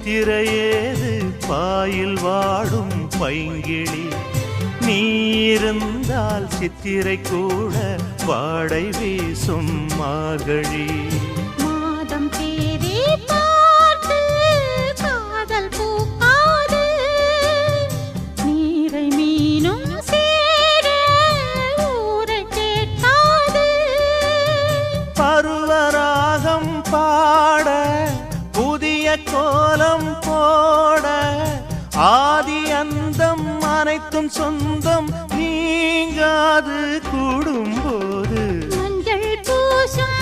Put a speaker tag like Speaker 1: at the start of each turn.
Speaker 1: சித்திரையேது boil வாடும் பைங்கிளி நீ இருந்தால் சித்திரை கூட வாடை வீசும் மார்கழி
Speaker 2: மாதம் தேதி பார்த்து காதல் பூக்காது நீரை மீனும் சேர ஊரை கேட்காது
Speaker 1: பருவராகம் பாட புதிய கோலம் போட ஆதி அந்தம் அனைத்தும் சொந்தம் நீங்காது கூடும்போது
Speaker 2: மஞ்சள் பூசும்